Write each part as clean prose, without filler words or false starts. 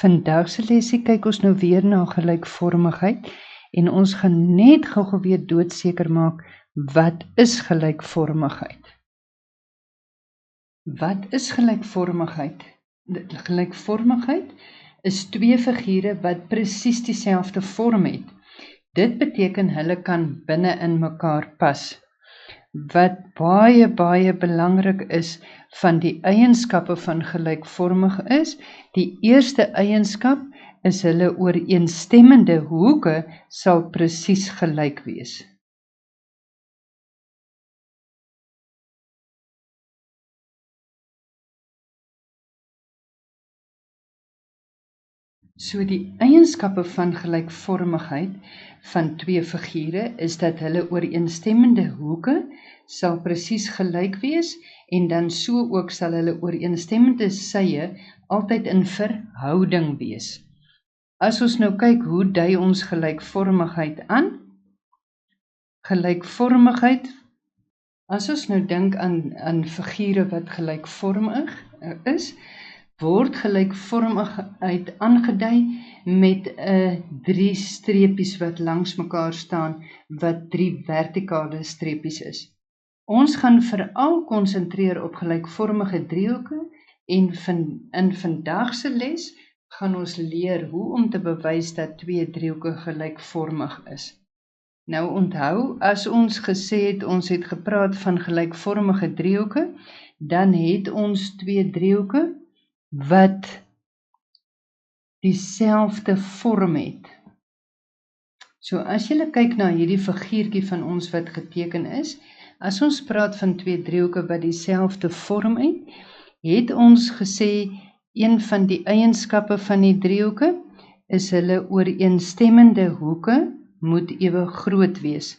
Vandag se lesie kyk ons nou weer na gelykvormigheid en ons gaan net gou weer doodseker maak wat is gelykvormigheid? Wat is gelykvormigheid? Gelykvormigheid is twee figure wat presies dieselfde vorm het. Dit beteken hulle kan binne in mekaar pas. Wat baie belangrik is van die eienskappe van gelykvormig is, die eerste eienskap is hulle ooreenstemmende hoeke sal presies gelyk wees. So die eienskappe van gelykvormigheid van twee figure is dat hulle ooreenstemmende hoeke sal presies gelyk wees en dan so ook sal hulle ooreenstemmende sye altyd in verhouding wees. As ons nou kyk hoe dui ons gelykvormigheid aan? Gelykvormigheid, as ons nou dink aan figure wat gelykvormig is, word gelykvormigheid aangedui met 3 streepies wat langs mekaar staan, wat 3 vertikale streepies is. Ons gaan veral konsentreer op gelykvormige driehoeke en in vandag se les gaan ons leer hoe om te bewys dat 2 driehoeke gelykvormig is. Nou onthou, as ons gesê het, ons het gepraat van gelykvormige driehoeke, dan het ons 2 driehoeke wat dieselfde vorm het. So as jy kyk na hierdie figuurtjie van ons wat geteken is, as ons praat van 2 driehoeke wat dieselfde vorm het ons gesê een van die eienskappe van die driehoeke is hulle ooreenstemmende hoeke moet ewe groot wees.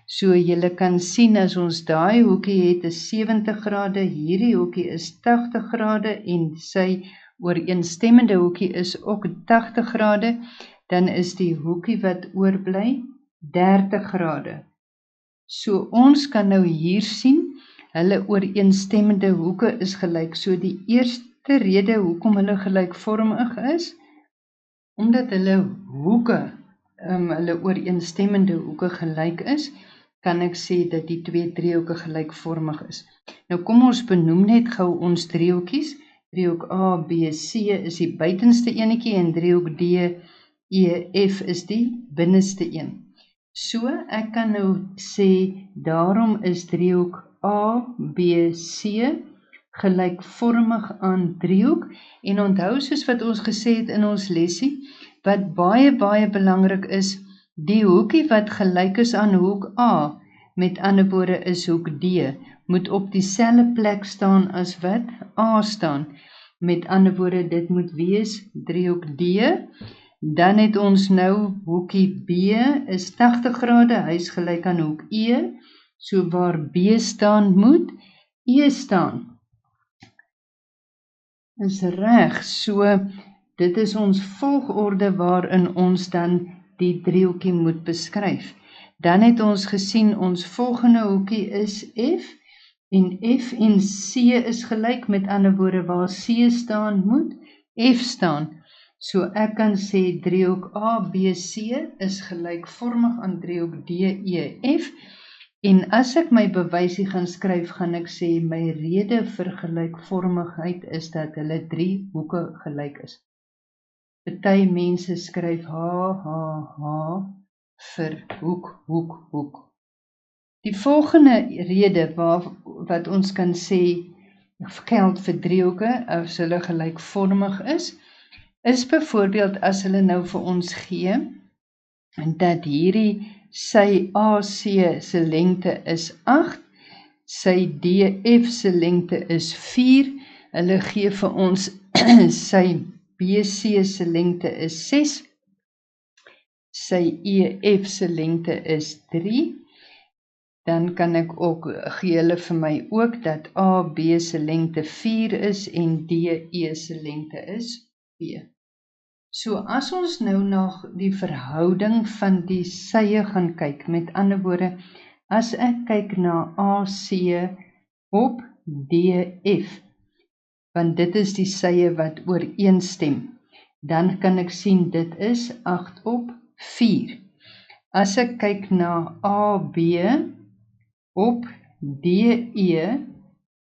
So julle kan sien as ons daai hoekie het is 70 grade, hierdie hoekie is 80 grade en sy ooreenstemmende hoekie is ook 80 grade, dan is die hoekie wat oorbly 30 grade. So ons kan nou hier sien, hulle ooreenstemmende hoeke is gelyk. So die eerste rede hoekom hulle gelykvormig is, omdat hulle hoeke, hulle ooreenstemmende hoeke gelyk is, kan ek sê dat die 2 driehoeke gelykvormig is. Nou kom ons benoem net gou ons driehoekies. Driehoek A, B, C is die buitenste enetjie en driehoek D, E, F is die binneste een. So ek kan nou sê daarom is driehoek A, B, C gelykvormig aan driehoek en onthou soos wat ons gesê het in ons lesie, wat baie belangrik is, die hoekie wat gelyk is aan hoek A, met ander woorde is hoek D, moet op dieselfde plek staan as wat A staan. Met ander woorde, dit moet wees driehoek D, dan het ons nou hoekie B is 80 grade, hy is gelyk aan hoek E, so waar B staan moet E staan. Is reg, so dit is ons volgorde waarin ons dan die driehoekie moet beskryf. Dan het ons gesien ons volgende hoekie is F en C is gelyk, met ander woorde waar C staan moet F staan. So ek kan sê driehoek A, B, C is gelykvormig aan driehoek D, E, F en as ek my bewysie gaan skryf, gaan ek sê my rede vir gelykvormigheid is dat hulle 3 hoeke gelyk is. Party mense skryf H vir hoek. Die volgende rede wat ons kan sê geld vir driehoeke as hulle gelykvormig is byvoorbeeld as hulle nou vir ons gee dat hierdie sy AC se lengte is 8, sy DF se lengte is 4, hulle gee vir ons sy BC se lengte is 6, sy EF se lengte is 3, dan kan ek ook, gee hulle vir my ook dat AB se lengte 4 is en DE se lengte is 2. So as ons nou na die verhouding van die sye gaan kyk, met ander woorde, as ek kyk na AC op DF, want dit is die sye wat ooreenstem. dan kan ek sien dit is 8 op 4. As ek kyk na AB op DE,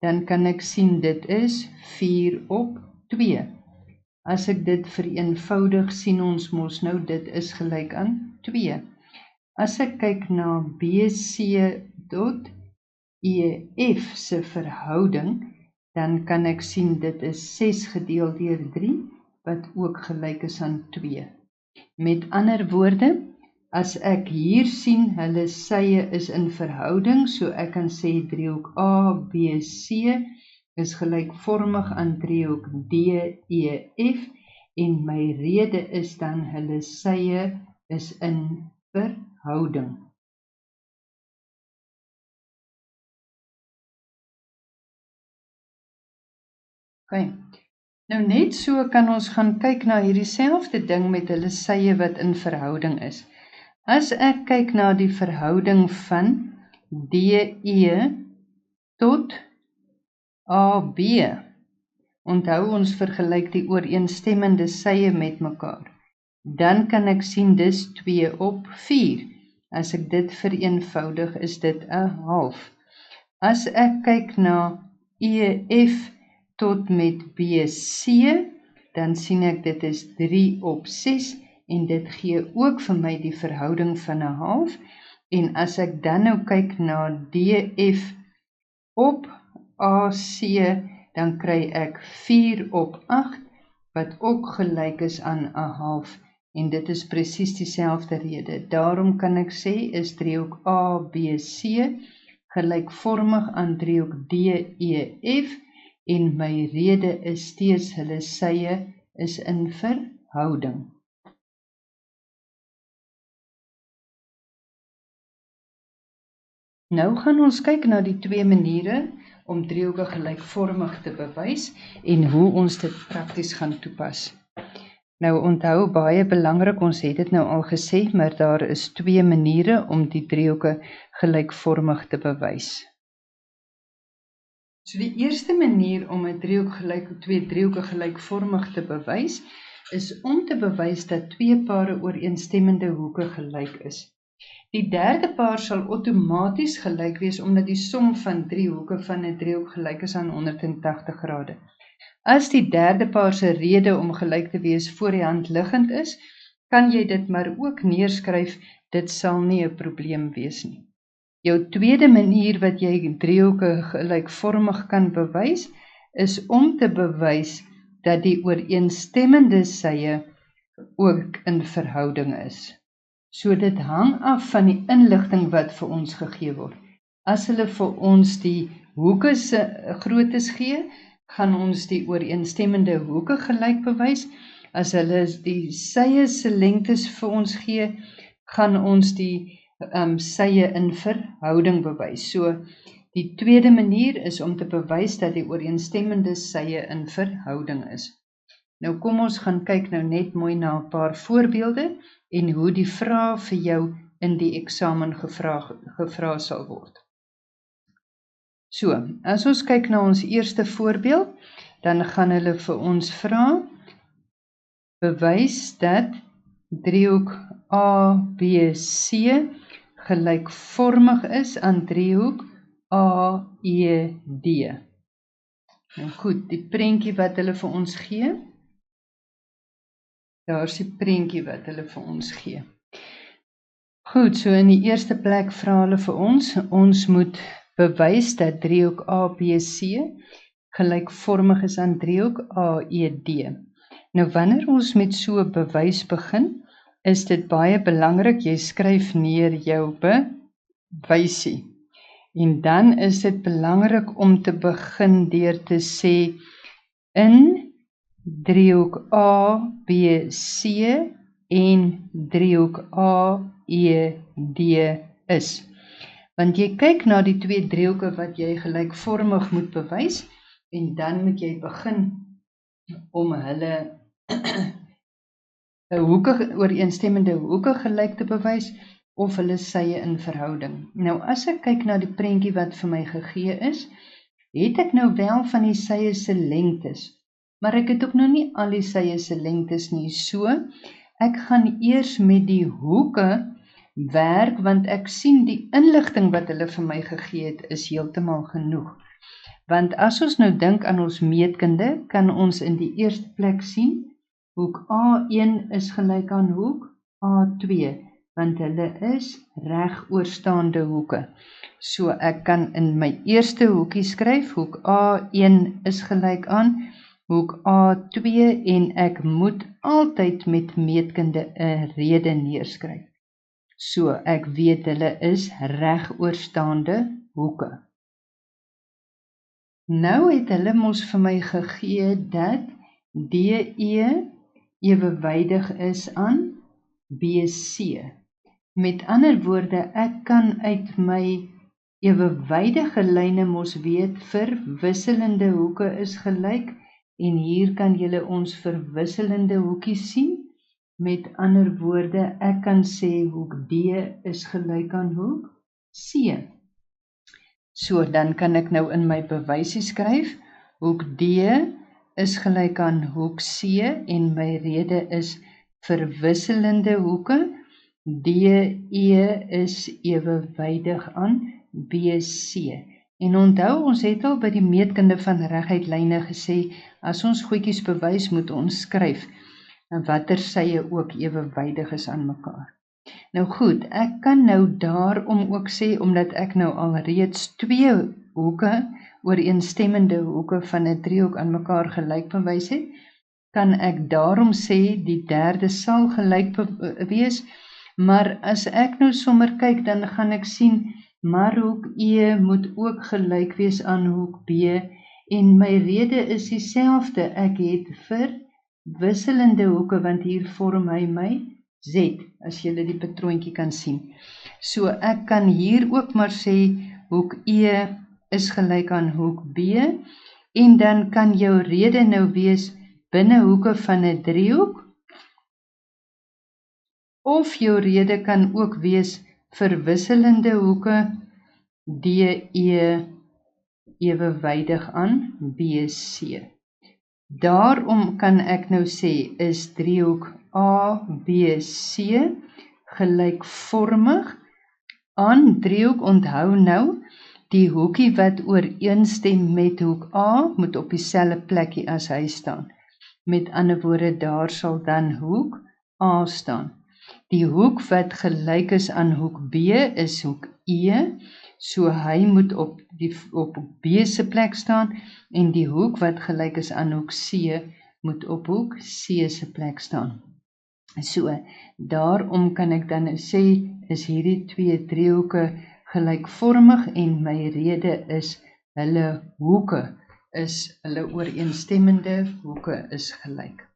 dan kan ek sien dit is 4 op 2. As ek dit vereenvoudig, sien ons mos nou dit is gelyk aan 2. As ek kyk na BC tot EF se verhouding, dan kan ek sien dit is 6 gedeel deur 3, wat ook gelyk is aan 2. Met ander woorde, as ek hier sien, hulle sye is in verhouding, so ek kan sê driehoek ABC is gelykvormig aan driehoek DEF, en my rede is dan hulle sye is in verhouding. Okay. Nou net so kan ons gaan kyk na hierdie selfde ding met hulle sye wat in verhouding is. As ek kyk na die verhouding van DE tot AB, onthou ons vergelyk die ooreenstemmende sye met mekaar, dan kan ek sien dis 2 op 4. As ek dit vereenvoudig, is dit 'n half. As ek kyk na EF tot met BC, dan sien ek dit is 3 op 6, en dit gee ook vir my die verhouding van 'n half, en as ek dan nou kyk na DF op AC, dan kry ek 4 op 8, wat ook gelyk is aan 'n half, en dit is presies dieselfde rede. Daarom kan ek sê is driehoek ABC gelykvormig aan driehoek DEF, en my rede is steeds hulle sye is in verhouding. Nou gaan ons kyk na die twee maniere om driehoeke gelykvormig te bewys en hoe ons dit prakties gaan toepas. Nou onthou, baie belangrik, ons het dit nou al gesê, maar daar is twee maniere om die driehoeke gelykvormig te bewys. So die eerste manier om 'n twee driehoeke gelykvormig te bewys, is om te bewys dat twee pare ooreenstemmende hoeke gelyk is. Die derde paar sal outomaties gelyk wees omdat die som van 3 hoeke van 'n driehoek gelyk is aan 180 grade. As die derde paar se rede om gelyk te wees voor die hand liggend is, kan jy dit maar ook neerskryf, dit sal nie 'n probleem wees nie. Jou tweede manier wat jy driehoeke gelykvormig kan bewys, is om te bewys dat die ooreenstemmende sye ook in verhouding is. So dit hang af van die inligting wat vir ons gegee word. As hulle vir ons die hoeke se groottes gee, gaan ons die ooreenstemmende hoeke gelyk bewys. As hulle die sye se lengtes vir ons gee, gaan ons die sye in verhouding bewys. So die tweede manier is om te bewys dat die ooreenstemmende sye in verhouding is. Nou kom ons gaan kyk nou net mooi na 'n paar voorbeelde en hoe die vrae vir jou in die eksamen gevra sal word. So, as ons kyk na ons eerste voorbeeld, dan gaan hulle vir ons vra, bewys dat driehoek ABC gelykvormig is aan driehoek AED. Nou goed, die prentjie wat hulle vir ons gee, daar is die prentjie wat hulle vir ons gee. Goed, so in die eerste plek vra hulle vir ons moet bewys dat driehoek ABC gelykvormig is aan driehoek AED. Nou wanneer ons met so 'n bewys begin, is dit baie belangrik, jy skryf neer jou bewysie. En dan is dit belangrik om te begin deur te sê, in driehoek ABC en driehoek AED is. Want jy kyk na die twee driehoeke wat jy gelykvormig moet bewys, en dan moet jy begin om hulle ooreenstemmende hoeke gelyk te bewys, of hulle sye in verhouding. Nou as ek kyk na die prentjie wat vir my gegee is, het ek nou wel van die sye se lengtes, maar ek het ook nou nie al die sye se lengtes nie, so ek gaan eers met die hoeke werk, want ek sien die inligting wat hulle vir my gegee het is heeltemal genoeg. Want as ons nou dink aan ons meetkunde, kan ons in die eerste plek sien, hoek A1 is gelyk aan hoek A2, want hulle is regoorstaande hoeke. So ek kan in my eerste hoekie skryf, hoek A1 is gelyk aan hoek A2 en ek moet altyd met meetkunde 'n rede neerskryf. So ek weet hulle is regoorstaande hoeke. Nou het hulle mos vir my gegee dat DE ewewydig is aan BC. Met ander woorde, ek kan uit my ewewydige lyne mos weet verwisselende hoeke is gelyk en hier kan julle ons verwisselende hoekies sien. Met ander woorde, ek kan sê hoek D is gelyk aan hoek C. So, dan kan ek nou in my bewysie skryf, hoek D is gelyk aan hoek C en my rede is verwisselende hoeke. DE is ewewydig aan BC. En onthou, ons het al by die meetkunde van reguit lyne gesê, as ons goedjies bewys, moet ons skryf en watter sye ook ewewydig is aan mekaar. Nou goed, ek kan nou daarom ook sê, omdat ek nou al reeds 2 hoeke, ooreenstemmende hoeke van 'n driehoek aan mekaar gelyk bewys het, kan ek daarom sê die derde sal gelyk wees, maar as ek nou sommer kyk, dan gaan ek sien, maar hoek E moet ook gelyk wees aan hoek B, en my rede is dieselfde, ek het verwisselende hoeke, want hier vorm hy my Z, as julle die patroontjie kan sien. So ek kan hier ook maar sê, hoek E is gelyk aan hoek B, en dan kan jou rede nou wees, binne hoeke van 'n driehoek, of jou rede kan ook wees, verwisselende hoeke, DE ewewydig aan BC. Daarom kan ek nou sê, is driehoek ABC gelykvormig aan driehoek. Onthou nou, die hoekie wat ooreenstem met hoek A, moet op dieselfde plekkie as hy staan. Met ander woorde, daar sal dan hoek A staan. Die hoek wat gelyk is aan hoek B is hoek E, so hy moet op B se plek staan, en die hoek wat gelyk is aan hoek C, moet op hoek C se plek staan. So, daarom kan ek dan sê, is hierdie 2 driehoeke gelykvormig, en my rede is, hulle ooreenstemmende hoeke is gelyk.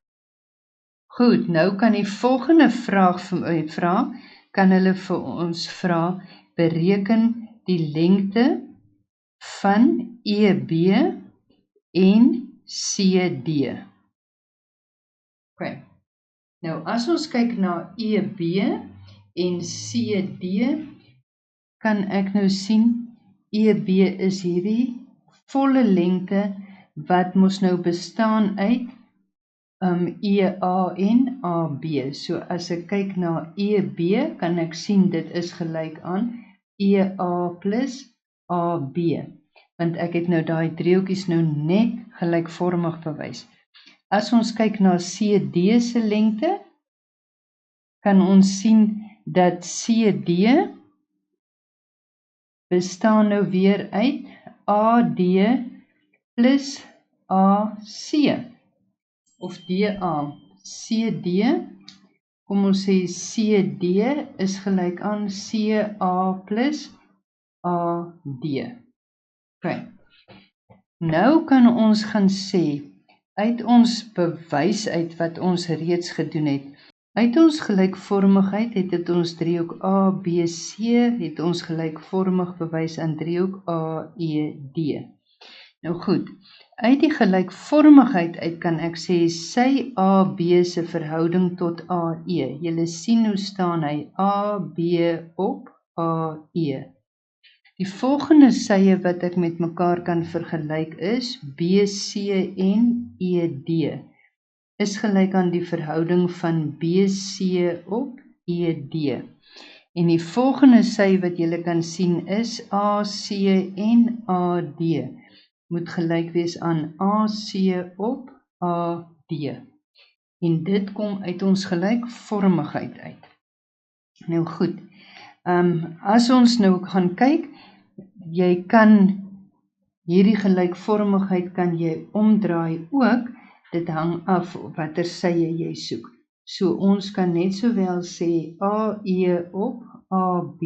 Goed, nou kan die volgende vraag vir my vra, kan hulle vir ons vra, bereken die lengte van EB en CD. Okay. Nou, as ons kyk na EB en CD, kan ek nou sien, EB is hierdie volle lengte, wat mos nou bestaan uit EA en AB. So as ek kyk na EB, kan ek sien dit is gelyk aan EA plus AB, want ek het nou daai driehoekies nou net gelykvormig bewys. As ons kyk na CD se lengte, kan ons sien dat CD bestaan nou weer uit AD plus AC, of DA. CD, kom ons sê CD is gelyk aan CA plus AD. Okay. Nou kan ons gaan sê, uit ons bewys uit wat ons reeds gedoen het, uit ons gelykvormigheid het ons driehoek ABC, het ons gelykvormig bewys aan driehoek AED. Nou goed, uit die gelykvormigheid uit kan ek sê, sy AB se verhouding tot AE. Julle sien hoe staan hy, AB op AE. Die volgende sye wat ek met mekaar kan vergelyk is BC en ED. Is gelyk aan die verhouding van BC op ED. En die volgende sy wat julle kan sien is AC en AD. Moet gelyk wees aan AC op AD. En dit kom uit ons gelykvormigheid uit. Nou goed, as ons nou gaan kyk, jy kan hierdie gelykvormigheid kan jy omdraai ook, dit hang af op watter sye jy soek. So ons kan net sowel sê AE op AB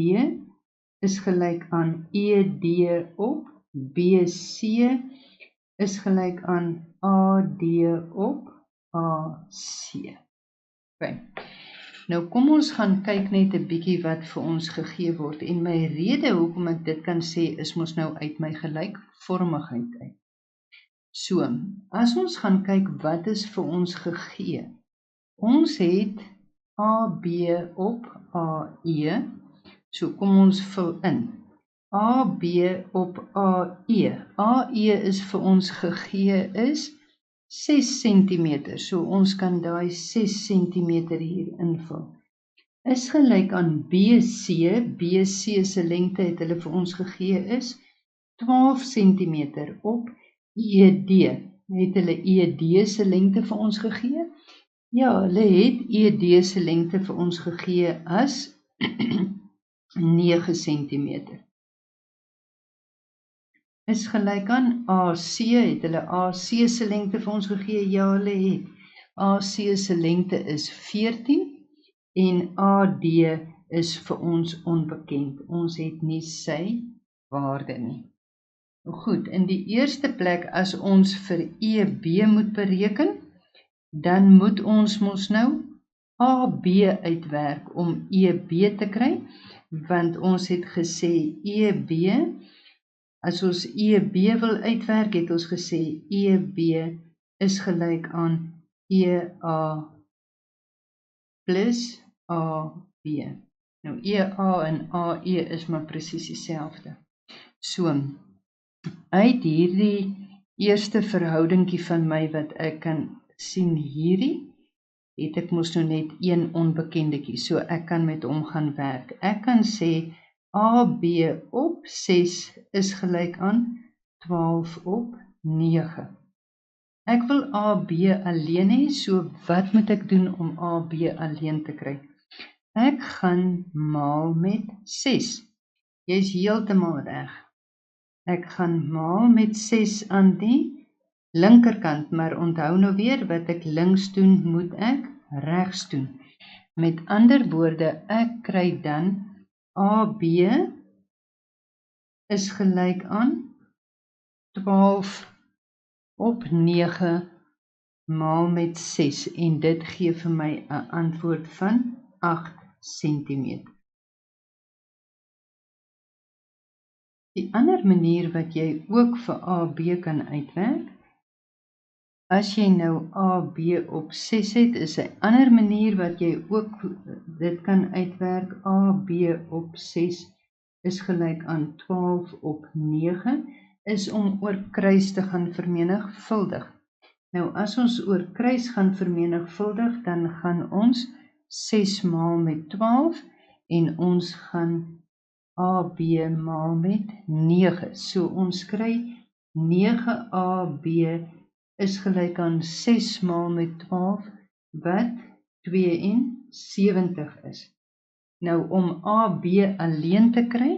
is gelyk aan ED op BC is gelyk aan AD op AC. Okay. Nou kom ons gaan kyk net 'n bietjie wat vir ons gegee word en my rede hoekom ek dit kan sê is mos nou uit my gelykvormigheid uit. So, as ons gaan kyk wat is vir ons gegee. Ons het AB op AE. So kom ons vul in. AB op AE. AE is vir ons gegee is 6 cm. So ons kan daai 6 cm hier invul. Is gelyk aan BC. BC se lengte het hulle vir ons gegee is 12 cm op ED. Het hulle ED se lengte vir ons gegee? Ja, hulle het ED se lengte vir ons gegee as 9 cm. Is gelyk aan AC, het hulle AC se lengte vir ons gegee? Ja, hulle het. AC se lengte is 14 en AD is vir ons onbekend. Ons het nie sy waarde nie. Goed, in die eerste plek as ons vir EB moet bereken, dan moet ons mos nou AB uitwerk om EB te kry, want ons het gesê EB, as ons EB wil uitwerk, het ons gesê EB is gelyk aan EA plus AB. Nou EA en AE is maar presies dieselfde. So, uit hierdie eerste verhoudingkie van my wat ek kan sien hierdie, het ek mos nou net een onbekendetjie, so ek kan met hom gaan werk. Ek kan sê AB op 6 is gelyk aan 12 op 9. Ek wil AB alleen hê, so wat moet ek doen om AB alleen te kry? Ek gaan maal met 6. Jy is heeltemal reg. Ek gaan maal met 6 aan die linkerkant, maar onthou nou weer wat ek links doen, moet ek regs doen. Met ander woorde, ek kry dan AB is gelyk aan 12 op 9 maal met 6 en dit gee vir my 'n antwoord van 8 cm. Die ander manier wat jy ook vir AB kan uitwerk, as jy nou AB op 6 het, is 'n ander manier wat jy ook dit kan uitwerk. AB op 6 is gelyk aan 12 op 9, is om oor kruis te gaan vermenigvuldig. Nou as ons oor kruis gaan vermenigvuldig, dan gaan ons 6 maal met 12 en ons gaan AB maal met 9. So ons kry 9AB is gelyk aan 6 maal met 12 wat 72 is. Nou om AB alleen te kry,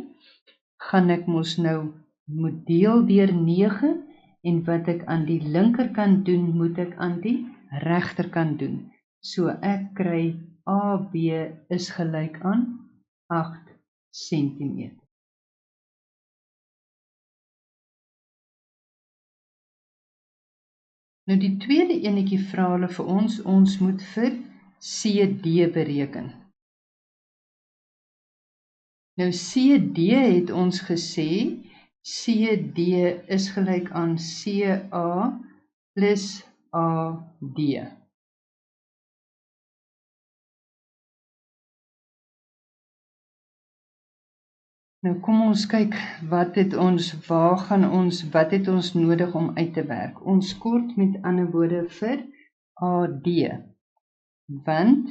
gaan ek mos nou moet deel deur 9 en wat ek aan die linkerkant doen, moet ek aan die regterkant doen. So ek kry AB is gelyk aan 8 cm. Nou die tweede enetjie vra hulle vir ons moet vir CD bereken. Nou CD het ons gesê, CD is gelyk aan CA plus AD. Nou kom ons kyk, wat het ons nodig om uit te werk? Ons kort met ander woorde vir AD, want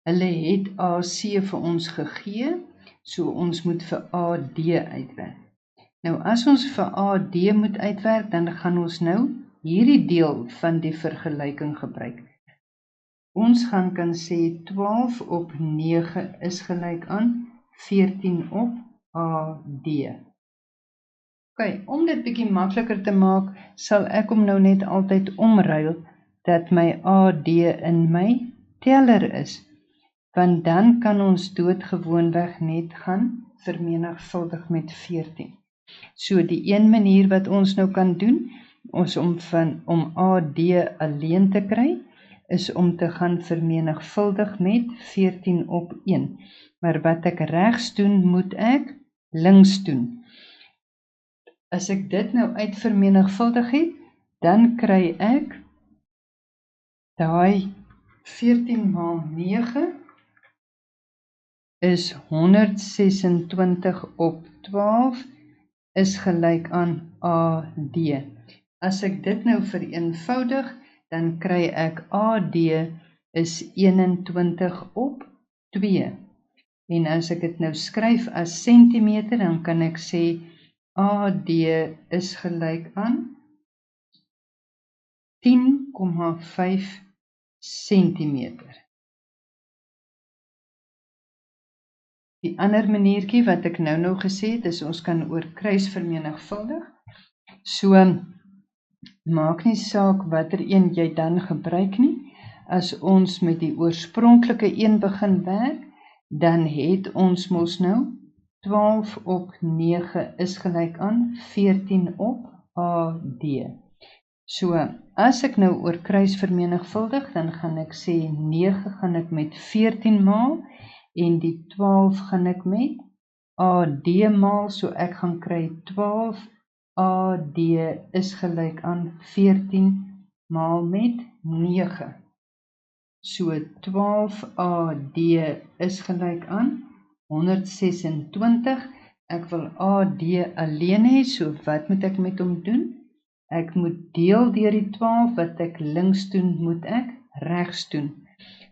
hulle het AC vir ons gegee, so ons moet vir AD uitwerk. Nou as ons vir AD moet uitwerk, dan gaan ons nou hierdie deel van die vergelyking gebruik. Ons gaan kan sê 12 op 9 is gelyk aan 14 op AD. Ok, om dit bietjie makliker te maak, sal ek hom nou net altyd omruil, dat my AD in my teller is, want dan kan ons doodgewoonweg net gaan vermenigvuldig met 14. So die een manier wat ons nou kan doen, is om AD alleen te kry, is om te gaan vermenigvuldig met 14 op 1. Maar wat ek regs doen, moet ek links doen. As ek dit nou uitvermenigvuldig het, dan kry ek daai 14 maal 9 is 126 op 12 is gelyk aan AD. As ek dit nou vereenvoudig, dan kry ek AD is 21 op 2. En as ek dit nou skryf as sentimeter, dan kan ek sê AD is gelyk aan 10,5 sentimeter. Die ander maniertjie wat ek nou gesê het, is ons kan oor kruis vermenigvuldig. So, maak nie saak watter een jy dan gebruik nie. As ons met die oorspronklike een begin werk, dan het ons mos nou 12 op 9 is gelyk aan 14 op AD. So, as ek nou oor kruis vermenigvuldig, dan gaan ek sê 9 gaan ek met 14 maal, en die 12 gaan ek met AD maal, so ek gaan kry 12 AD is gelyk aan 14 maal met 9. So 12 AD is gelyk aan 126. Ek wil AD alleen hê, so wat moet ek met hom doen? Ek moet deel deur die 12, wat ek links doen, moet ek regs doen.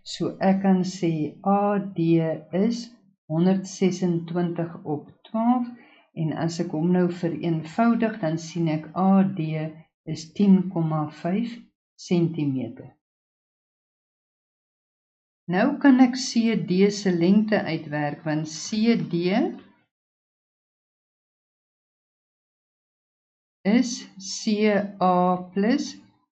So ek kan sê AD is 126 op 12, en as ek hom nou vereenvoudig, dan sien ek AD is 10,5 centimeter. Nou kan ek CD se lengte uitwerk, want CD is CA plus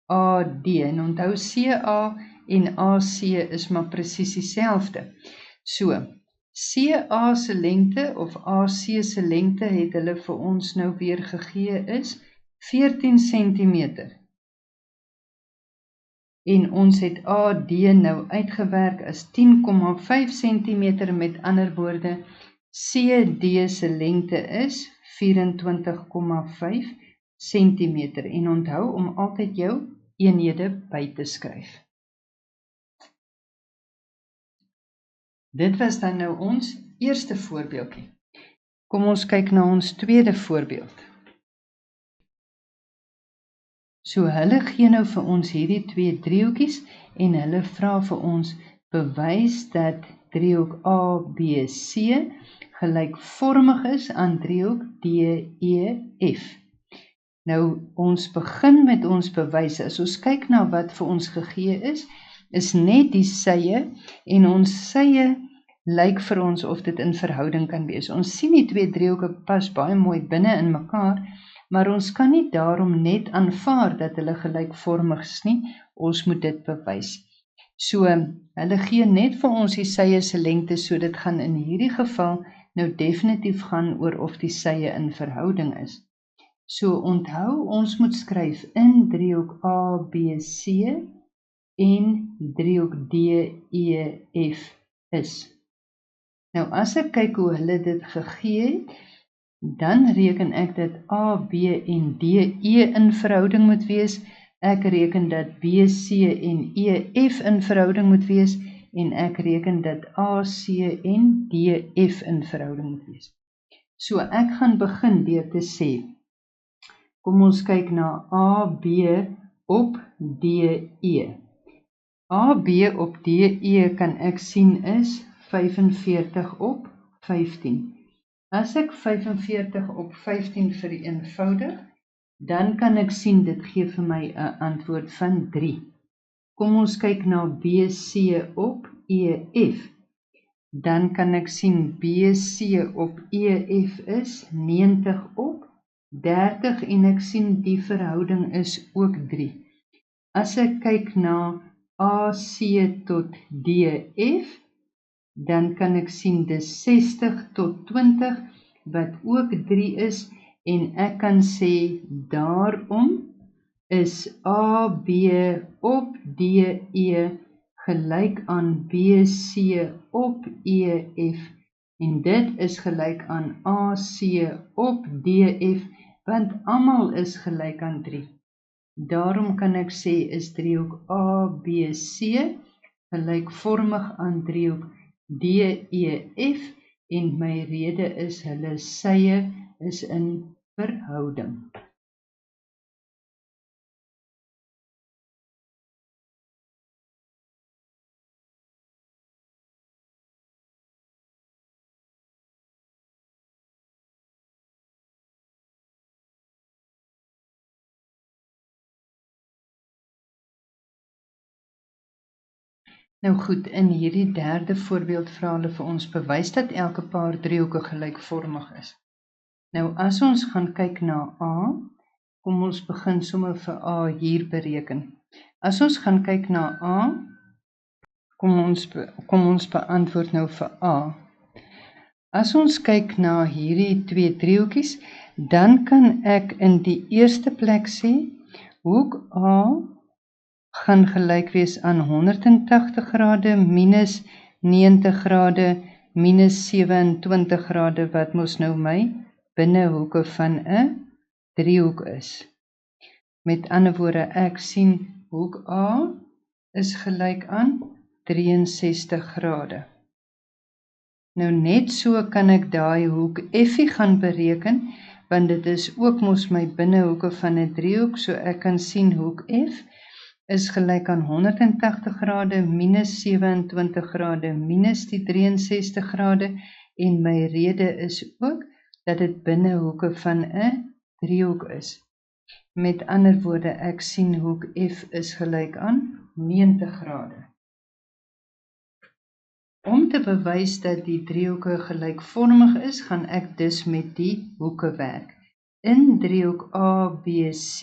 AD. En onthou, CA en AC is maar presies dieselfde. So, CA se lengte of AC se lengte het hulle vir ons nou weer gegee is 14 cm. En ons het AD nou uitgewerk as 10,5 cm, met ander woorde, CD se lengte is 24,5 cm. En onthou om altyd jou eenhede by te skryf. Dit was dan nou ons eerste voorbeeldjie. Kom ons kyk na ons tweede voorbeeld. So hulle gee nou vir ons hierdie twee driehoekies en hulle vra vir ons bewys dat driehoek ABC gelykvormig is aan driehoek DEF. Nou ons begin met ons bewyse. As ons kyk na wat vir ons gegee is net die sye, en ons sye lyk vir ons of dit in verhouding kan wees. Ons sien die twee driehoeke pas baie mooi binne in mekaar, maar ons kan nie daarom net aanvaar dat hulle gelykvormig is nie. Ons moet dit bewys. So, hulle gee net vir ons die sye se lengte, so dit gaan in hierdie geval nou definitief gaan oor of die sye in verhouding is. So onthou, ons moet skryf in driehoek ABC en driehoek DEF is. Nou as ek kyk hoe hulle dit gegee het, dan reken ek dat AB en DE in verhouding moet wees. Ek reken dat BC en EF in verhouding moet wees, en ek reken dat AC en DF in verhouding moet wees. So ek gaan begin deur te sê, kom ons kyk na AB op DE. AB op DE kan ek sien is 45 op 15. As ek 45 op 15 vereenvoudig, dan kan ek sien dit gee vir my 'n antwoord van 3. Kom ons kyk na BC op EF. Dan kan ek sien BC op EF is 90 op 30 en ek sien die verhouding is ook 3. As ek kyk na AC tot DF, dan kan ek sien dis 60 tot 20 wat ook 3 is en ek kan sê daarom is AB op DE gelyk aan BC op EF en dit is gelyk aan AC op DF want almal is gelyk aan 3. Daarom kan ek sê is driehoek ABC gelykvormig aan driehoek DEF en my rede is hulle sye is in verhouding. Nou goed, in hierdie derde voorbeeld vra hulle vir ons bewys dat elke paar driehoeke gelykvormig is. Nou as ons gaan kyk na A, kom ons begin sommer vir A hier bereken. As ons gaan kyk na A, kom ons beantwoord nou vir A. As ons kyk na hierdie twee driehoekies, dan kan ek in die eerste plek sê hoek A gaan gelyk wees aan 180 grade minus 90 grade minus 27 grade wat mos nou my binnehoeke van 'n driehoek is. Met ander woorde, ek sien hoek A is gelyk aan 63 grade. Nou net so kan ek daai hoek F gaan bereken, want dit is ook mos my binnehoeke van 'n driehoek, so ek kan sien hoek F is gelyk aan 180 grade minus 27 grade minus die 63 grade en my rede is ook dat dit binnehoeke van 'n driehoek is. Met ander woorde, ek sien hoek F is gelyk aan 90 grade. Om te bewys dat die driehoeke gelykvormig is, gaan ek dus met die hoeke werk. In driehoek ABC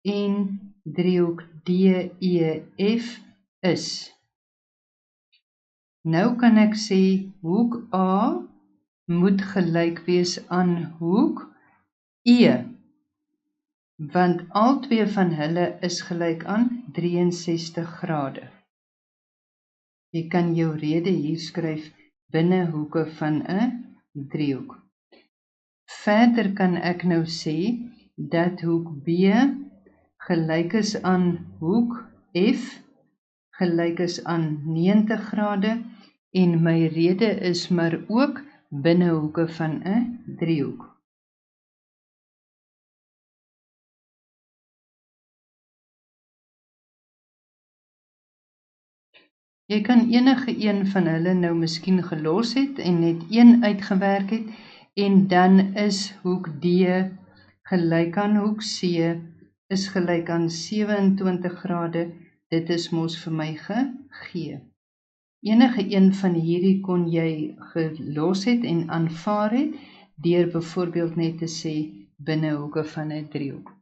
en driehoek DEF is. Nou kan ek sê hoek A moet gelyk wees aan hoek E, want albei van hulle is gelyk aan 63 grade. Jy kan jou rede hier skryf binnehoeke van 'n driehoek. Verder kan ek nou sê dat hoek B gelyk is aan hoek F, gelyk is aan 90 grade en my rede is maar ook binnehoeke van 'n driehoek. Jy kan enige een van hulle nou miskien gelos het en net een uitgewerk het en dan is hoek D gelyk aan hoek C is gelyk aan 27 grade, dit is mos vir my gegee. Enige een van hierdie kon jy gelos het en aanvaar het, deur byvoorbeeld net te sê binnehoeke van 'n driehoek.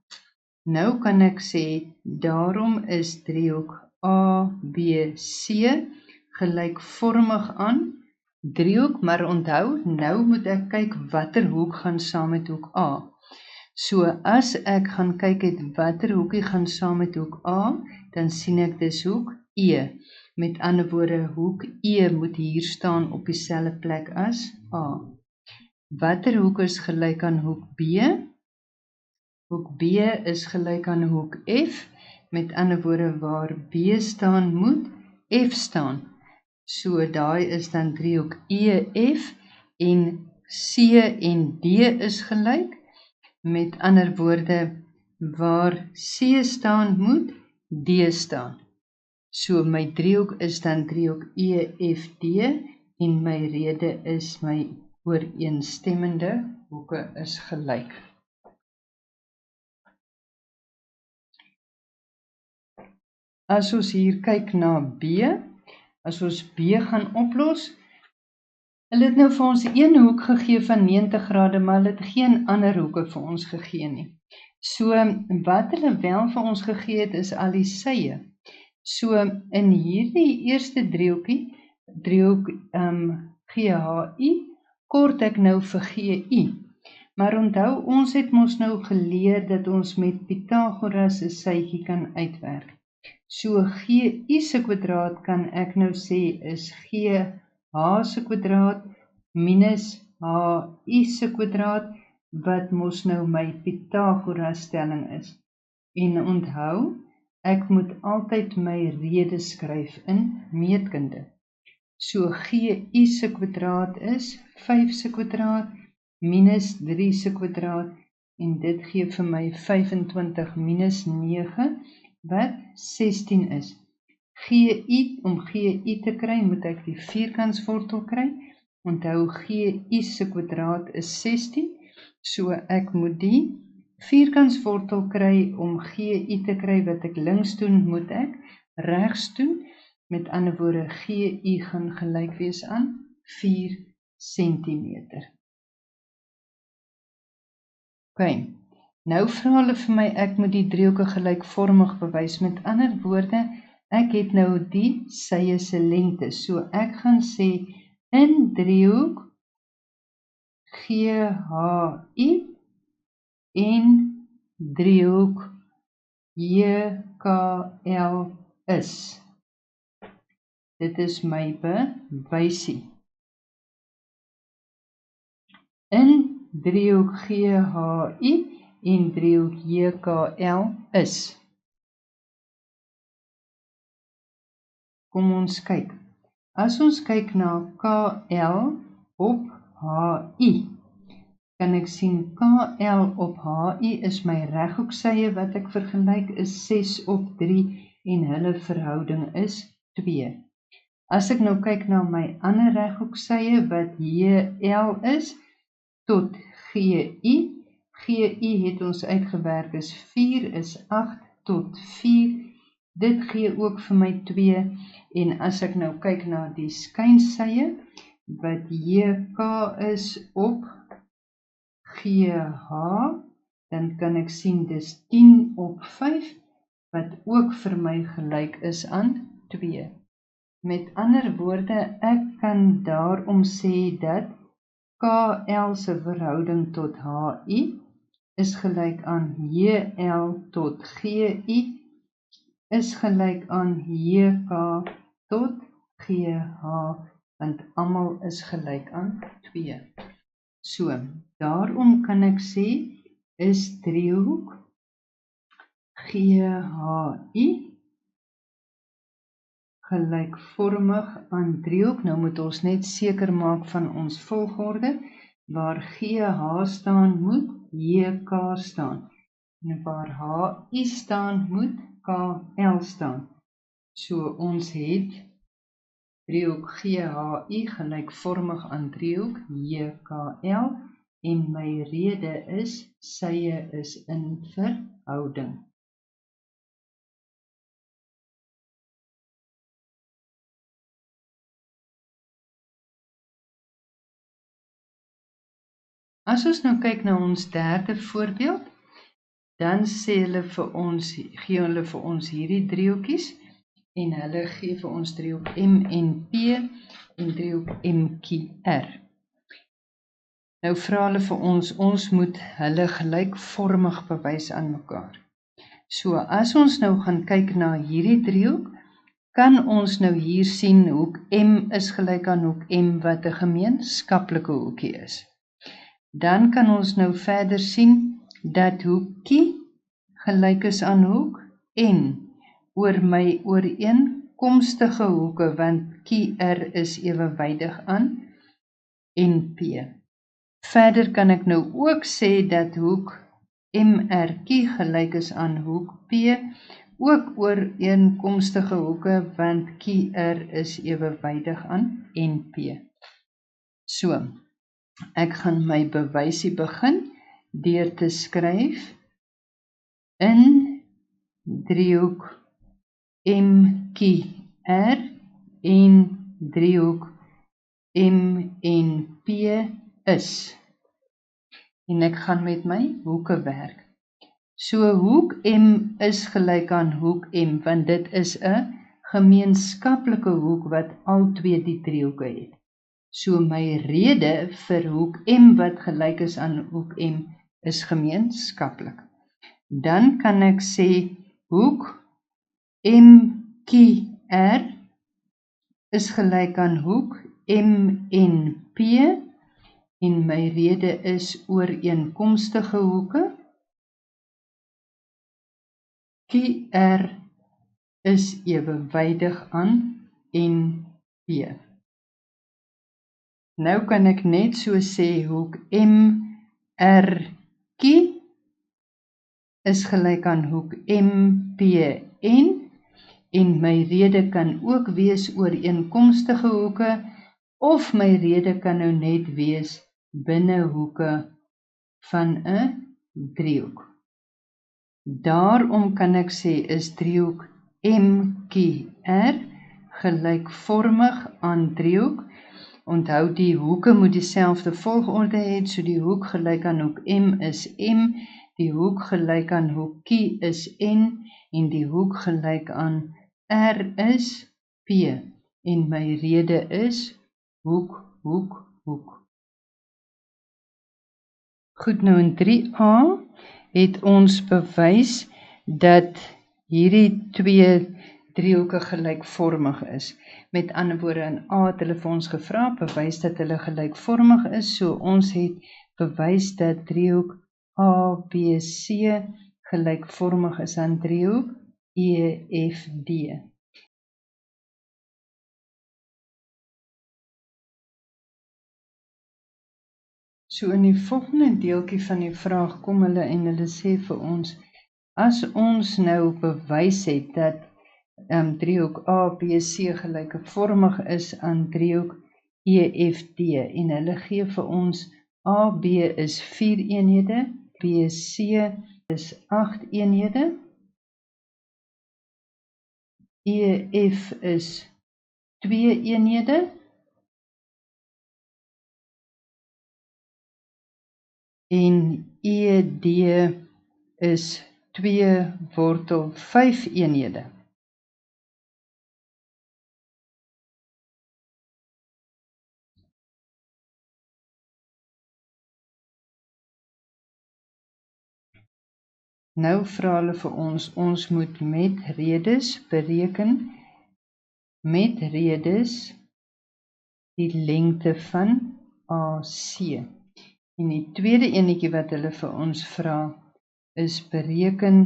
Nou kan ek sê, daarom is driehoek ABC gelykvormig aan driehoek, maar onthou, nou moet ek kyk watter hoek gaan saam met hoek A. So as ek gaan kyk het watter hoekie gaan saam met hoek A, dan sien ek dis hoek E. Met ander woorde, hoek E moet hier staan op dieselfde plek as A. Watter hoek is gelyk aan hoek B? Hoek B is gelyk aan hoek F. Met ander woorde, waar B staan, moet F staan. So daai is dan driehoek EF en C en D is gelyk. Met ander woorde, waar C staan moet D staan. So my driehoek is dan driehoek EFD en my rede is my ooreenstemmende hoeke is gelyk. As ons hier kyk na B, as ons B gaan oplos, hulle het nou vir ons een hoek gegee van 90 grade, maar hulle het geen ander hoeke vir ons gegee nie. So wat hulle wel vir ons gegee het is al die sye. So in hierdie eerste driehoekie, driehoek GHI, kort ek nou vir GI. Maar onthou, ons het mos nou geleer dat ons met Pythagoras se sytjie kan uitwerk. So GI se kwadraat kan ek nou sê is GH se kwadraat minus HI se kwadraat, wat mos nou my Pythagoras stelling is. En onthou, ek moet altyd my rede skryf in meetkunde. So GI se kwadraat is 5 se kwadraat minus 3 se kwadraat en dit gee vir my 25 minus 9 wat 16 is. GI, om GI te kry moet ek die vierkantswortel kry. Onthou GI se kwadraat is 16, so ek moet die vierkantswortel kry om GI te kry. Wat ek links doen, moet ek regs doen. Met ander woorde, GI gaan gelyk wees aan 4 cm. Ok, nou vra hulle vir my, ek moet die driehoeke gelykvormig bewys. Met ander woorde, ek het nou die sye se lengte. So ek gaan sê, in driehoek GHI en driehoek JKL is. Dit is my bewysie. In driehoek GHI en driehoek JKL is. Kom ons kyk. As ons kyk na KL op HI, kan ek sien KL op HI is my reghoeksye wat ek vergelyk is 6 op 3 en hulle verhouding is 2. As ek nou kyk na my ander reghoeksye wat JL is tot GI, GI het ons uitgewerk is 4 is 8 tot 4. Dit gee ook vir my 2 en as ek nou kyk na die skynsye wat JK is op GH, dan kan ek sien dis 10 op 5 wat ook vir my gelyk is aan 2. Met ander woorde, ek kan daarom sê dat KL se verhouding tot HI is gelyk aan JL tot GI is gelyk aan JK tot GH, want almal is gelyk aan 2. So, daarom kan ek sê, is driehoek GHI gelykvormig aan driehoek. Nou moet ons net seker maak van ons volgorde, waar GH staan moet JK staan, en waar HI staan moet KL staan. So ons het driehoek GHI gelykvormig aan driehoek JKL en my rede is, sye is in verhouding. As ons nou kyk na ons derde voorbeeld, dan sê hulle vir ons, gee hulle vir ons hierdie driehoekies en hulle gee vir ons driehoek MNP en driehoek MQR. Nou vra hulle vir ons moet hulle gelykvormig bewys aan mekaar. So as ons nou gaan kyk na hierdie driehoek, kan ons nou hier sien hoek M is gelyk aan hoek M wat 'n gemeenskaplike hoekie is. Dan kan ons nou verder sien dat hoek Q gelyk is aan hoek N oor my komstige hoeke, want QR is ewenwydig aan NP. Verder kan ek nou ook sê dat hoek MRQ gelyk is aan hoek P, ook ooreenkomstige hoeke, want QR is ewenwydig aan NP. So, ek gaan my bewysie begin deur te skryf in driehoek MQR en driehoek MNP is. En ek gaan met my hoeke werk. So hoek M is gelyk aan hoek M, want dit is 'n gemeenskaplike hoek wat al twee die driehoeke het. So my rede vir hoek M wat gelyk is aan hoek M is gemeenskaplik. Dan kan ek sê hoek MQR is gelyk aan hoek MNP en my rede is ooreenkomstige hoeke. QR is ewenwydig aan NP. Nou kan ek net so sê hoek MRQ is gelyk aan hoek MPN en my rede kan ook wees ooreenkomstige hoeke of my rede kan nou net wees binnehoeke van 'n driehoek. Daarom kan ek sê is driehoek MQR gelykvormig aan driehoek. Onthou die hoeke moet dieselfde volgorde hê, so die hoek gelyk aan hoek M is M, die hoek gelyk aan hoek Q is N en die hoek gelyk aan R is P en my rede is hoek. Goed, nou in 3A het ons bewys dat hierdie twee driehoeke gelykvormig is. Met ander woorde, in A het hulle vir ons gevra, bewys dat hulle gelykvormig is, so ons het bewys dat driehoek ABC gelykvormig is aan driehoek EFD. So in die volgende deeltjie van die vraag kom hulle en hulle sê vir ons, as ons nou bewys het dat driehoek ABC gelykvormig is aan driehoek EFD en hulle gee vir ons AB is 4 eenhede, BC is 8 eenhede, EF is 2 eenhede en ED is 2/5 eenhede. Nou vra hulle vir ons moet met redes bereken, met redes die lengte van AC. En die tweede enetjie wat hulle vir ons vra, is bereken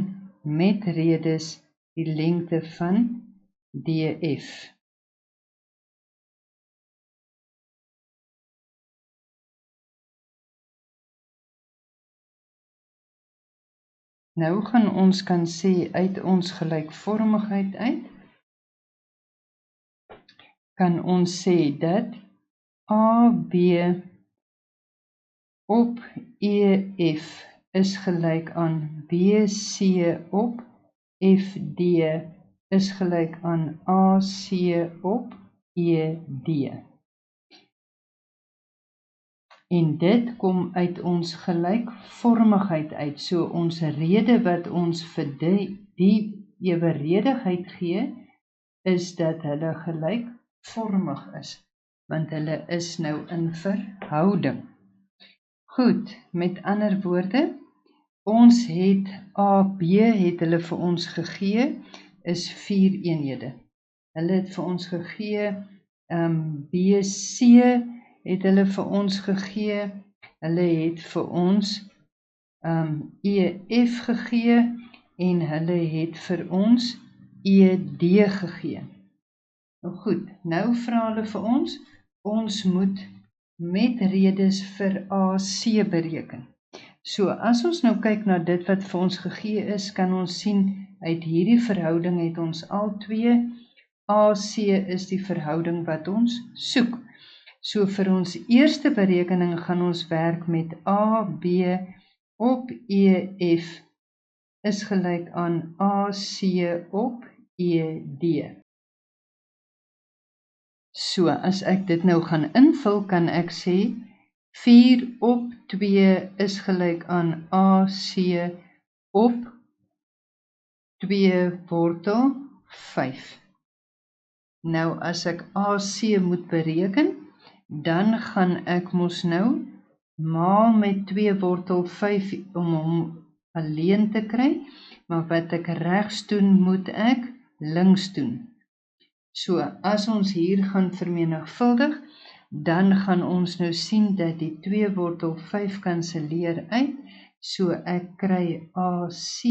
met redes die lengte van DF. Nou gaan ons kan sê uit ons gelykvormigheid uit, kan ons sê dat AB op EF is gelyk aan BC op FD is gelyk aan AC op ED. En dit kom uit ons gelykvormigheid uit. So ons rede wat ons vir die eweredigheid gee, is dat hulle gelykvormig is, want hulle is nou in verhouding. Goed, met ander woorde, ons het AB het hulle vir ons gegee, is 4 eenhede. Hulle het vir ons gegee, BC het hulle vir ons gegee, hulle het vir ons EF gegee en hulle het vir ons ED gegee. Nou goed, nou vra hulle vir ons moet met redes vir AC bereken. So, as ons nou kyk na dit wat vir ons gegee is, kan ons sien, uit hierdie verhouding het ons al twee, AC is die verhouding wat ons soek. So, vir ons eerste berekening gaan ons werk met AB op EF is gelyk aan AC op ED. So, as ek dit nou gaan invul, kan ek sê 4 op 2 is gelyk aan AC op 2 wortel 5. Nou, as ek AC moet bereken, dan gaan ek mos nou maal met 2 wortel 5 om hom alleen te kry, maar wat ek regs doen, moet ek links doen. So, as ons hier gaan vermenigvuldig, dan gaan ons nou sien dat die 2 wortel 5 kanseleer uit, so ek kry AC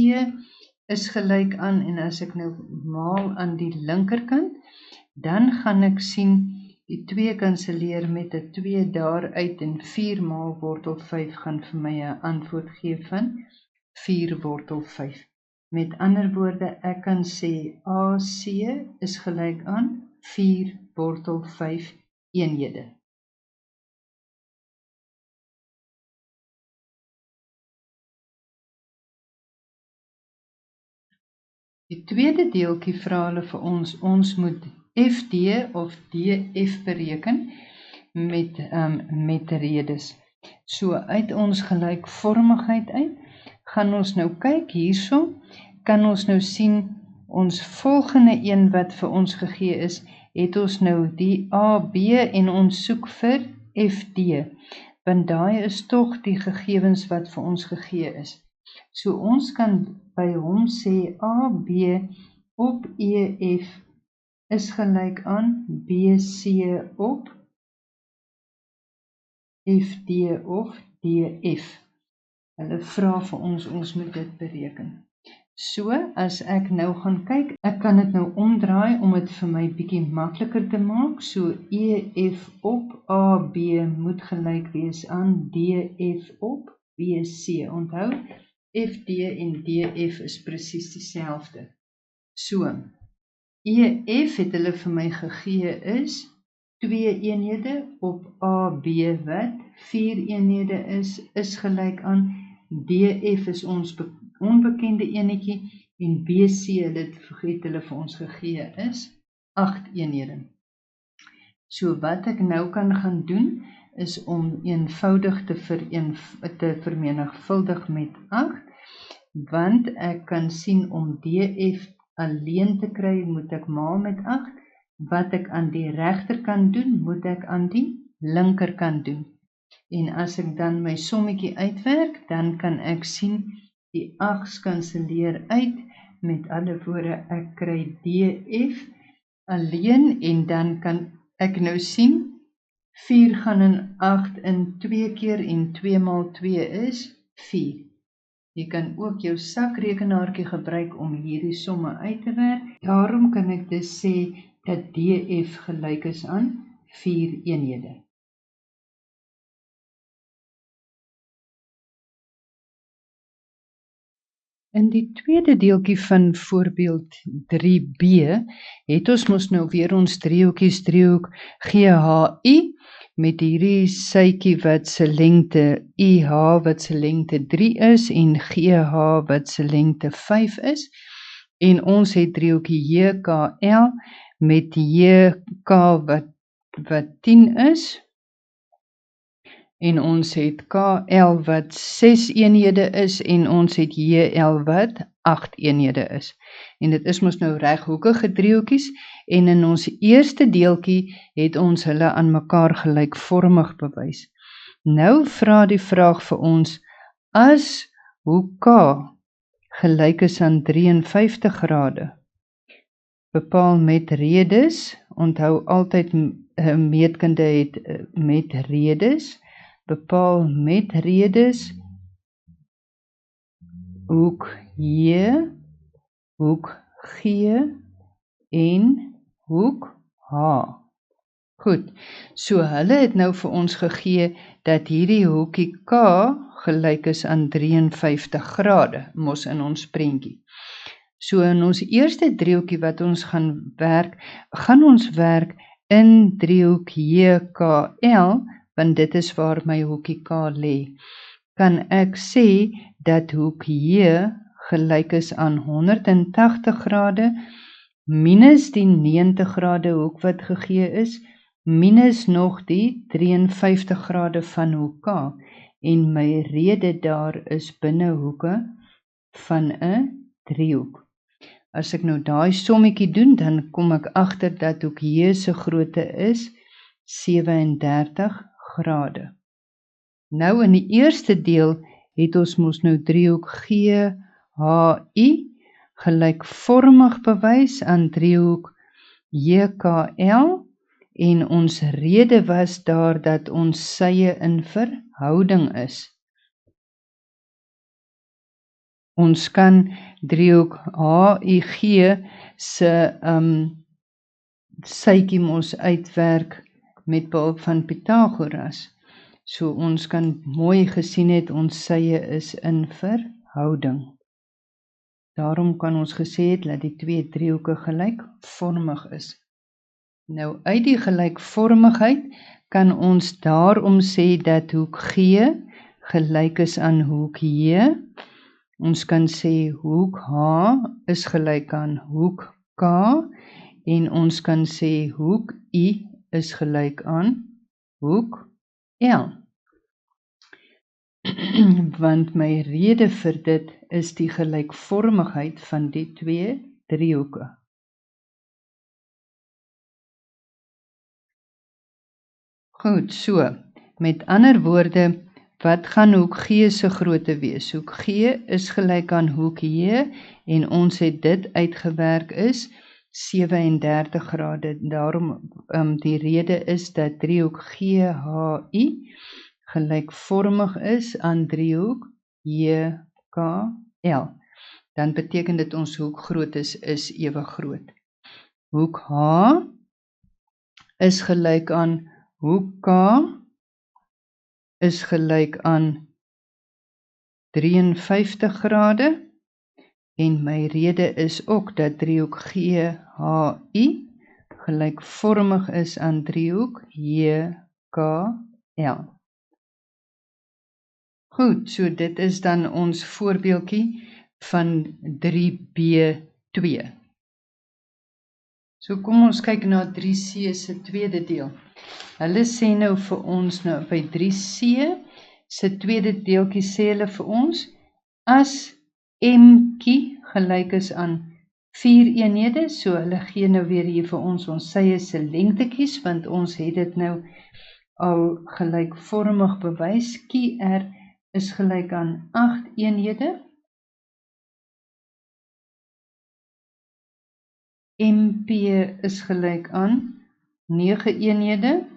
is gelyk aan, en as ek nou maal aan die linkerkant, dan gaan ek sien, die 2 kanseleer met 'n 2 daar uit, en 4 maal wortel 5 gaan vir my 'n antwoord gee van 4 wortel 5. Met ander woorde, ek kan sê AC is gelyk aan 4 wortel 5 eenhede. Die tweede deeltjie vra hulle vir ons moet FD of DF bereken met redes. So, uit ons gelykvormigheid uit, gaan ons nou kyk hierso, kan ons nou sien, ons volgende een wat vir ons gegee is, het ons nou die AB en ons soek vir FD, want daai is tog die gegevens wat vir ons gegee is. So, ons kan by hom sê AB op EF is gelyk aan BC op FD of DF. Hulle vra vir ons moet dit bereken. So, as ek nou gaan kyk, ek kan dit nou omdraai om dit vir my bietjie makliker te maak. So, EF op AB moet gelyk wees aan DF op BC. Onthou, FD en DF is presies dieselfde. So, EF het hulle vir my gegee is 2 eenhede op AB wat 4 eenhede is gelyk aan DF is ons onbekende enetjie en BC het hulle vir ons gegee is 8 eenhede. So wat ek nou kan gaan doen is om eenvoudig te vermenigvuldig met 8, want ek kan sien om DF alleen te kry, moet ek maal met 8, wat ek aan die regterkant doen, moet ek aan die linkerkant doen. En as ek dan my sommetjie uitwerk, dan kan ek sien, die 8's kanseleer uit, met ander woorde, ek kry DF alleen, en dan kan ek nou sien, 4 gaan in 8 in 2 keer, en 2 maal 2 is 4. Jy kan ook jou sakrekenaartjie gebruik om hierdie somme uit te werk. Daarom kan ek dus sê dat DF gelyk is aan 4 eenhede. In die tweede deeltjie van voorbeeld 3b het ons mos nou weer ons driehoek GHI met hierdie sytjie wat se lengte IH wat se lengte 3 is en GH wat se lengte 5 is. En ons het driehoekie JKL met JK wat 10 is. En ons het KL wat 6 eenhede is en ons het JL wat 8 eenhede is. En dit is mos nou reghoekige driehoekies en in ons eerste deeltjie het ons hulle aan mekaar gelykvormig bewys. Nou vra die vraag vir ons, as hoek K gelyk is aan 53 grade, bepaal met redes, onthou altyd meetkunde het met redes, bepaal met redes hoek J, hoek G en hoek H. Goed, so hulle het nou vir ons gegee dat hierdie hoekie K gelyk is aan 53 grade, mos in ons prentjie. So in ons eerste driehoekie wat ons gaan ons werk in driehoek JKL, want dit is waar my hoekie K lê. Kan ek sê dat hoek J gelyk is aan 180 grade minus die 90 grade hoek wat gegee is, minus nog die 53 grade van hoek K, en my rede daar is binnehoeke van 'n driehoek. As ek nou daai sommetjie doen, dan kom ek agter dat hoek J se grootte is 37 grade. Nou in die eerste deel het ons mos nou driehoek GHI gelykvormig bewys aan driehoek JKL, en ons rede was daar dat ons sye in verhouding is. Ons kan driehoek HIG se sytjie mos uitwerk met behulp van Pythagoras. So ons kan mooi gesien het ons sye is in verhouding. Daarom kan ons gesê het dat die twee driehoeke gelykvormig is. Nou uit die gelykvormigheid kan ons daarom sê dat hoek G gelyk is aan hoek J. Ons kan sê hoek H is gelyk aan hoek K, en ons kan sê hoek I is gelyk aan hoek L. Want my rede vir dit is die gelykvormigheid van die twee driehoeke. Goed, so, met ander woorde, wat gaan hoek G se grootte wees? Hoek G is gelyk aan hoek J, en ons het dit uitgewerk is 37 grade. Daarom, die rede is dat driehoek GHI gelykvormig is aan driehoek JKL. Dan beteken dit ons hoekgroottes is ewe groot. Hoek H is gelyk aan hoek K is gelyk aan 53 grade, en my rede is ook dat driehoek GHI gelykvormig is aan driehoek JKL. Goed, so dit is dan ons voorbeeldjie van 3B2. So kom ons kyk na 3C se tweede deel. Hulle sê nou vir ons nou by 3C se tweede deeltjie sê hulle vir ons, as M-kie gelyk is aan 4 eenhede, so hulle gee nou weer hier vir ons sye se lengtetjies, want ons het dit nou al gelykvormig bewys. QR is gelyk aan 8 eenhede. MP is gelyk aan 9 eenhede.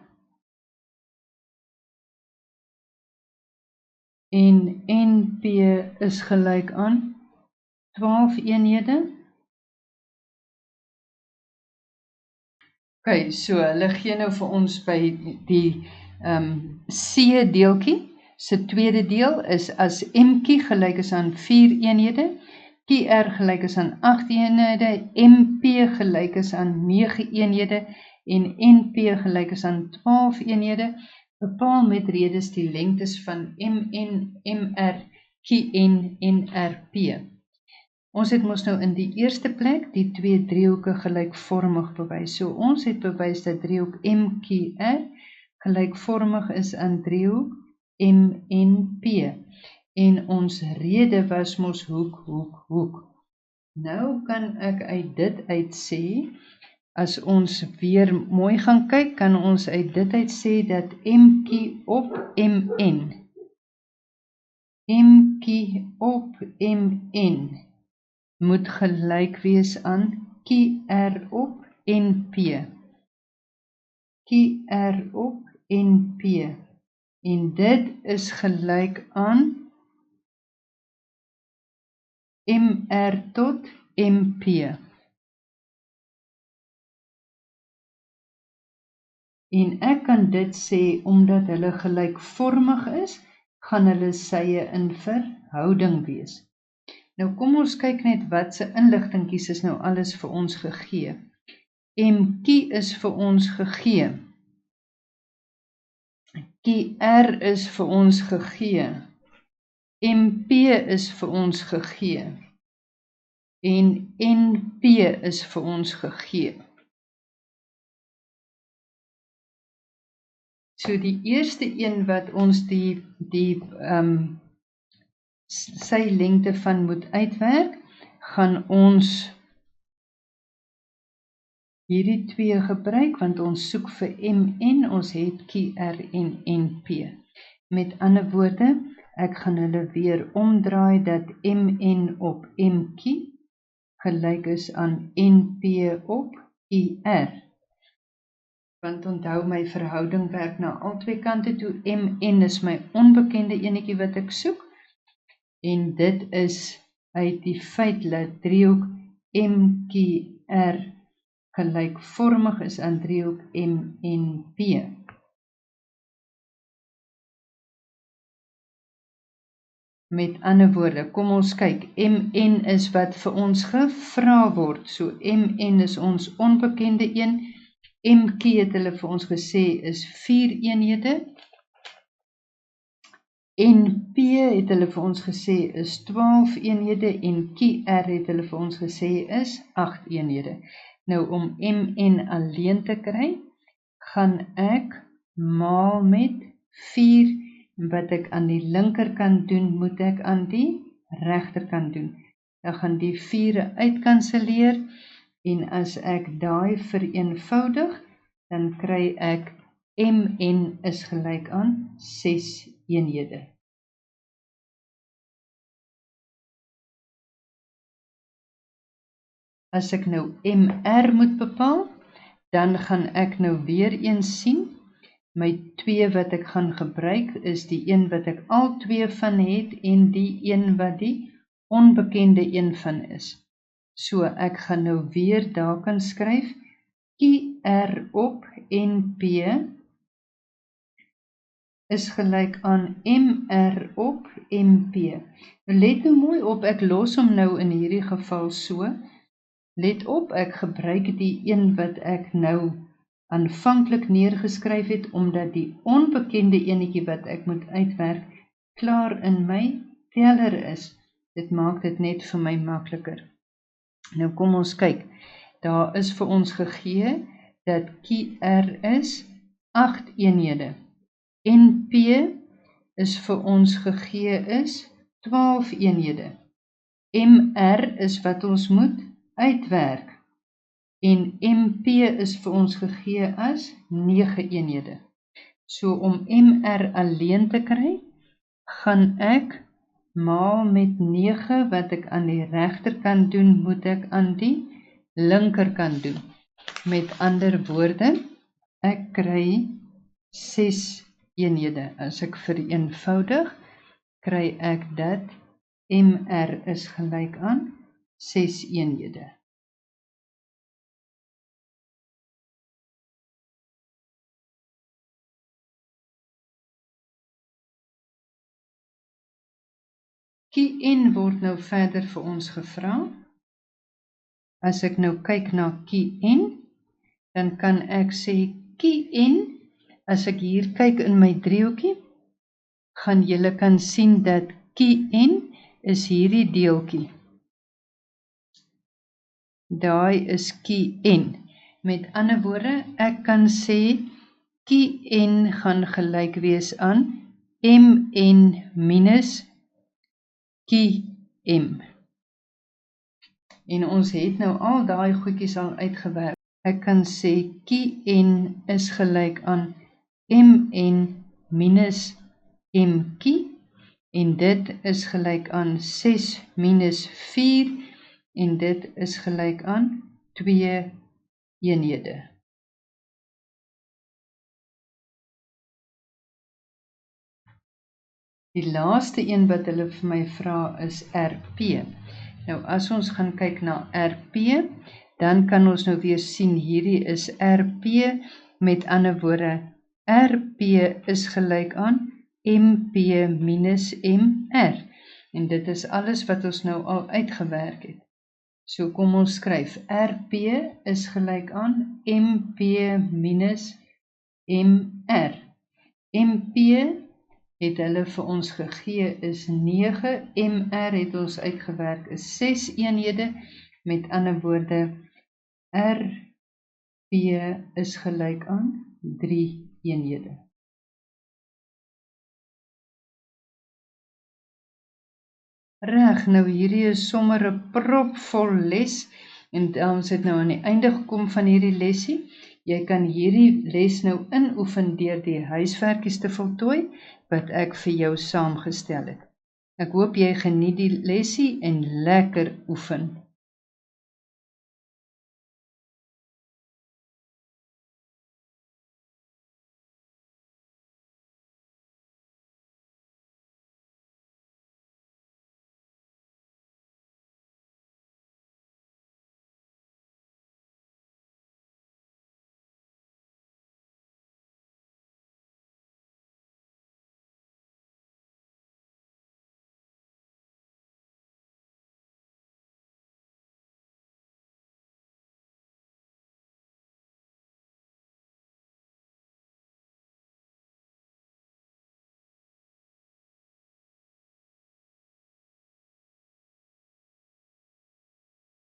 En NP is gelyk aan 12 eenhede. OK, so hulle gee nou vir ons by die C deeltjie. Se tweede deel is as M-kie gelyk is aan 4 eenhede, QR gelyk is aan 8 eenhede, MP gelyk is aan 9 eenhede en NP gelyk is aan 12 eenhede, bepaal met redes die lengtes van MN, MR, QN en RP. Ons het mos nou in die eerste plek die twee driehoeke gelykvormig bewys. So ons het bewys dat driehoek MQR gelykvormig is aan driehoek MNP. En ons rede was mos hoek. Nou kan ek uit dit uit sê, as ons weer mooi gaan kyk, kan ons uit dit uit sê dat MQ op MN moet gelyk wees aan QR op NP. QR op NP. En dit is gelyk aan MR tot MP. En ek kan dit sê, omdat hulle gelykvormig is, gaan hulle sye in verhouding wees. Nou kom ons kyk net wat se inligtingkies is nou alles vir ons gegee. M-kie is vir ons gegee. Kie-R is vir ons gegee. MP is vir ons gegee. En NP is vir ons gegee. So die eerste een wat ons sy lengte van moet uitwerk, gaan ons hierdie twee gebruik, want ons soek vir MN, ons het QR en NP. Met ander woorde, ek gaan hulle weer omdraai dat MN op MQ gelyk is aan NP op IR. Want onthou, my verhouding werk na al twee kante toe. MN is my onbekende enetjie wat ek soek. En dit is uit die feit dat driehoek MQR gelykvormig is aan driehoek MNP. Met ander woorde, kom ons kyk, MN is wat vir ons gevra word. So MN is ons onbekende een. MQ het hulle vir ons gesê is 4 eenhede. NP het hulle vir ons gesê is 12 eenhede en QR het hulle vir ons gesê is 8 eenhede. Nou om MN alleen te kry, gaan ek maal met 4, wat ek aan die linkerkant doen, moet ek aan die regterkant doen. Dan gaan die 4 uitkanselleer, en as ek daai vereenvoudig, dan kry ek MN is gelyk aan 6 eenhede. As ek nou MR moet bepaal, dan gaan ek nou weer eens sien, my 2 wat ek gaan gebruik is die een wat ek al 2 van het en die een wat die onbekende een van is. So ek gaan nou weer daar kan skryf QR op NP is gelyk aan MR op MP. Nou let nou mooi op, ek los hom nou in hierdie geval so. Let op, ek gebruik die een wat ek nou aanvanklik neergeskryf het, omdat die onbekende enetjie wat ek moet uitwerk, klaar in my teller is. Dit maak dit net vir my makliker. Nou kom ons kyk, daar is vir ons gegee, dat QR is 8 eenhede. NP is vir ons gegee is 12 eenhede. MR is wat ons moet uitwerk. En MP is vir ons gegee as 9 eenhede. So om MR alleen te kry, gaan ek maal met 9 wat ek aan die regterkant doen, moet ek aan die linkerkant doen. Met ander woorde, ek kry 6 eenhede. As ek vereenvoudig, kry ek dat MR is gelyk aan 6 eenhede. Kie-N word nou verder vir ons gevra. As ek nou kyk na Kie-N, dan kan ek sê Kie-N, as ek hier kyk in my driehoekie, gaan julle kan sien dat Kie-N is hierdie deeltjie. Daai is Kie-N. Met ander woorde, ek kan sê Kie-N gaan gelyk wees aan MN minus Kie-M. En ons het nou al daai goedjies al uitgewerk. Ek kan sê Kie-N is gelyk aan MN minus MQ, en dit is gelyk aan 6 minus 4, en dit is gelyk aan 2 eenhede. Die laaste een wat hulle vir my vra is RP. Nou as ons gaan kyk na RP, dan kan ons nou weer sien hierdie is RP Met ander woorde, RP is gelyk aan MP minus MR. En dit is alles wat ons nou al uitgewerk het. So kom ons skryf, RP is gelyk aan MP minus MR. MP het hulle vir ons gegee is 9, MR het ons uitgewerk is 6 eenhede, met ander woorde, RP is gelyk aan 3 eenhede. Reg, nou hierdie is sommer 'n propvol les, en ons het nou aan die einde gekom van hierdie lesie. Jy kan hierdie les nou inoefen deur die huiswerkies te voltooi, wat ek vir jou saamgestel het. Ek hoop jy geniet die lesie en lekker oefen.